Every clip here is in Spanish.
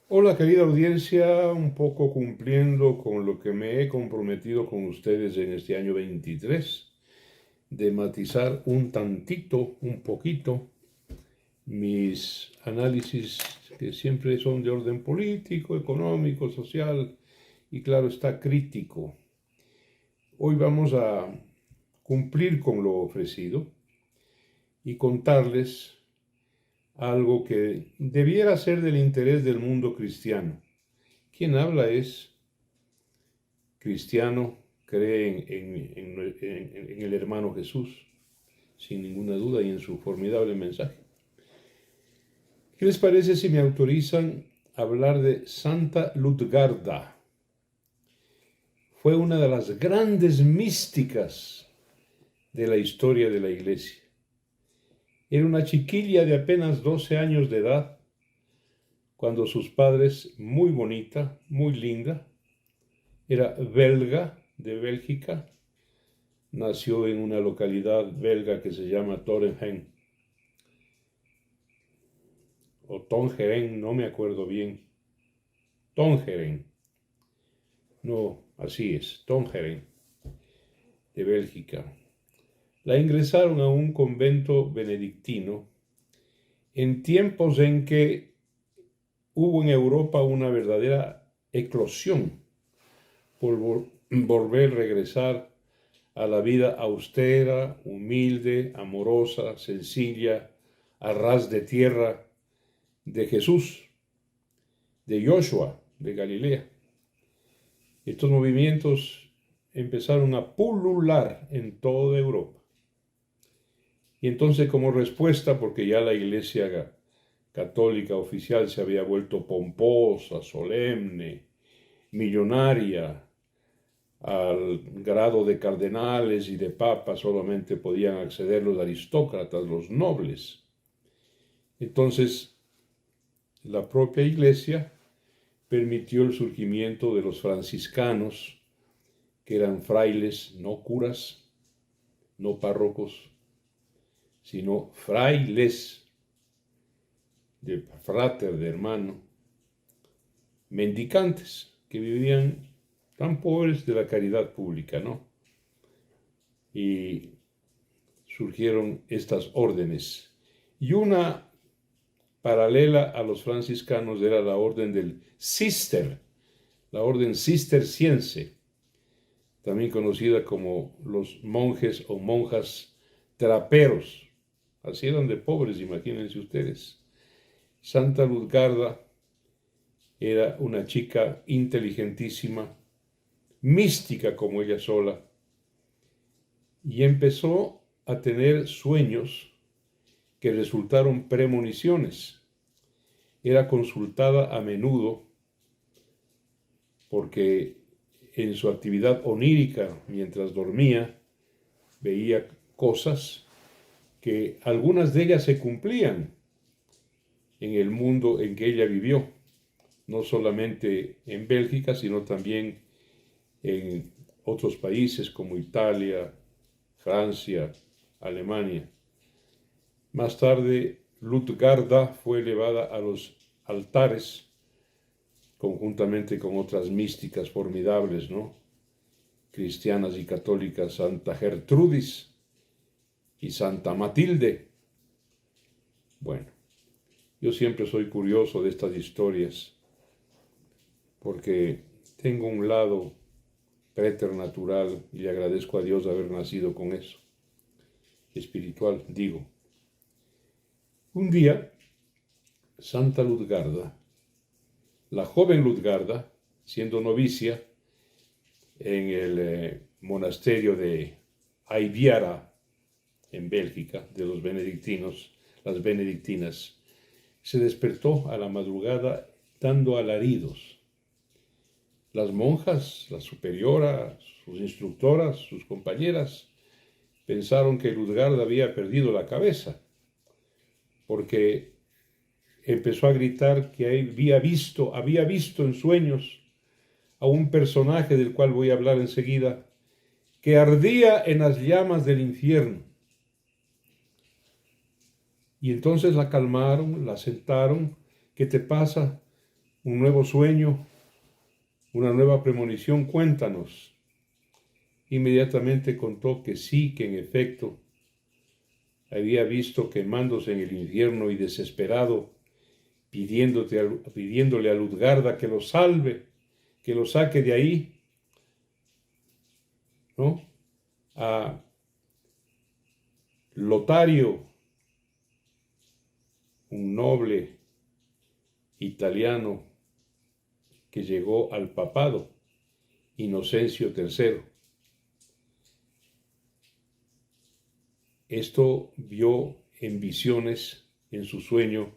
Hola querida audiencia, un poco cumpliendo con lo que me he comprometido con ustedes en este año 23, de matizar un tantito, un poquito, mis análisis que siempre son de orden político, económico, social y claro está crítico. Hoy vamos a cumplir con lo ofrecido y contarles algo que debiera ser del interés del mundo cristiano. Quien habla es cristiano, cree en el hermano Jesús, sin ninguna duda, y en su formidable mensaje. ¿Qué les parece si me autorizan hablar de Santa Lutgarda? Fue una de las grandes místicas de la historia de la Iglesia. Era una chiquilla de apenas 12 años de edad cuando sus padres, muy bonita, muy linda, era belga de Bélgica, nació en una localidad belga que se llama Torenheim, o Tongeren, no me acuerdo bien. Tongeren, no, así es, Tongeren, de Bélgica. La ingresaron a un convento benedictino en tiempos en que hubo en Europa una verdadera eclosión por volver a regresar a la vida austera, humilde, amorosa, sencilla, a ras de tierra de Jesús, de Joshua, de Galilea. Estos movimientos empezaron a pulular en toda Europa. Y entonces, como respuesta, porque ya la Iglesia católica oficial se había vuelto pomposa, solemne, millonaria, al grado de cardenales y de papas solamente podían acceder los aristócratas, los nobles. Entonces, la propia Iglesia permitió el surgimiento de los franciscanos, que eran frailes, no curas, no párrocos, sino frailes, de frater, de hermano, mendicantes, que vivían tan pobres de la caridad pública, ¿no? Y surgieron estas órdenes. Y una paralela a los franciscanos era la orden del Cister, la orden cisterciense, también conocida como los monjes o monjas traperos. Así eran de pobres, imagínense ustedes. Santa Lutgarda era una chica inteligentísima, mística como ella sola, y empezó a tener sueños que resultaron premoniciones. Era consultada a menudo porque en su actividad onírica, mientras dormía, veía cosas que algunas de ellas se cumplían en el mundo en que ella vivió, no solamente en Bélgica, sino también en otros países como Italia, Francia, Alemania. Más tarde, Lutgarda fue elevada a los altares conjuntamente con otras místicas formidables, ¿no? Cristianas y católicas, Santa Gertrudis y Santa Matilde. Bueno, yo siempre soy curioso de estas historias porque tengo un lado preternatural y le agradezco a Dios haber nacido con eso, espiritual, digo. Un día, Santa Lutgarda, la joven Lutgarda, siendo novicia en el monasterio de Aiviara, en Bélgica, de los benedictinos, las benedictinas, se despertó a la madrugada dando alaridos. Las monjas, la superiora, sus instructoras, sus compañeras, pensaron que Lutgarda había perdido la cabeza, porque empezó a gritar que había visto en sueños a un personaje del cual voy a hablar enseguida, que ardía en las llamas del infierno. Y entonces la calmaron, la sentaron. ¿Qué te pasa? un nuevo sueño, una nueva premonición, cuéntanos. Inmediatamente contó que sí, que en efecto había visto quemándose en el infierno y desesperado, pidiéndole a Ludgarda que lo salve, que lo saque de ahí, ¿no? A Lotario, un noble italiano que llegó al papado, Inocencio III. Esto vio en visiones, en su sueño,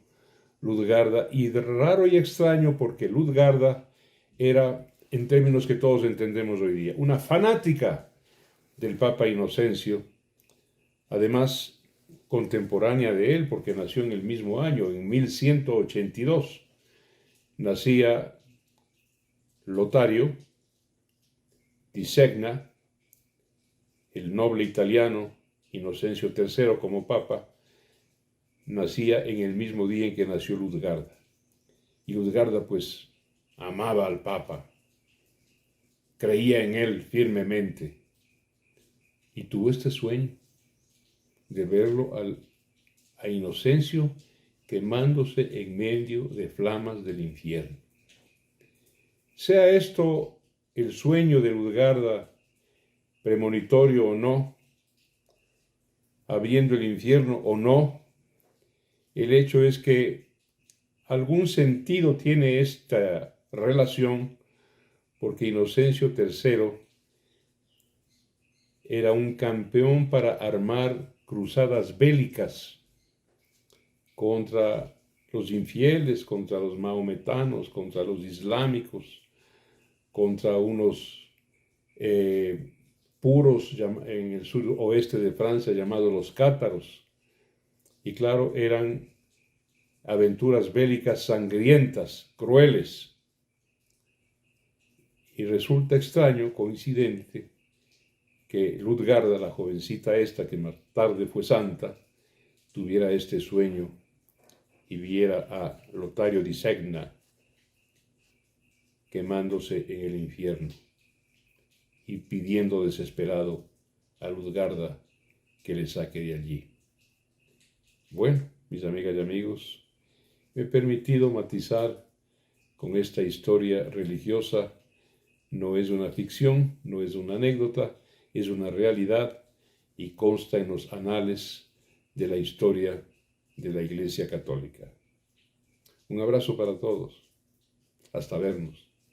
Ludgarda, y raro y extraño porque Ludgarda era, en términos que todos entendemos hoy día, una fanática del Papa Inocencio, además contemporánea de él, porque nació en el mismo año, en 1182. Nacía Lotario di Segna, el noble italiano Inocencio III como papa, nacía en el mismo día en que nació Ludgarda. Y Ludgarda pues amaba al papa, creía en él firmemente, y tuvo este sueño de verlo a Inocencio quemándose en medio de flamas del infierno. Sea esto el sueño de Ludgarda, premonitorio o no, abriendo el infierno o no, el hecho es que algún sentido tiene esta relación, porque Inocencio III era un campeón para armar cruzadas bélicas contra los infieles, contra los maometanos, contra los islámicos, contra unos puros en el suroeste de Francia llamados los cátaros. Y claro, eran aventuras bélicas sangrientas, crueles. Y resulta extraño, coincidente, que Ludgarda, la jovencita esta que más tarde fue santa, tuviera este sueño y viera a Lotario di Segna quemándose en el infierno y pidiendo desesperado a Ludgarda que le saque de allí. Bueno, mis amigas y amigos, me he permitido matizar con esta historia religiosa. No es una ficción, no es una anécdota, es una realidad y consta en los anales de la historia de la Iglesia Católica. Un abrazo para todos. Hasta vernos.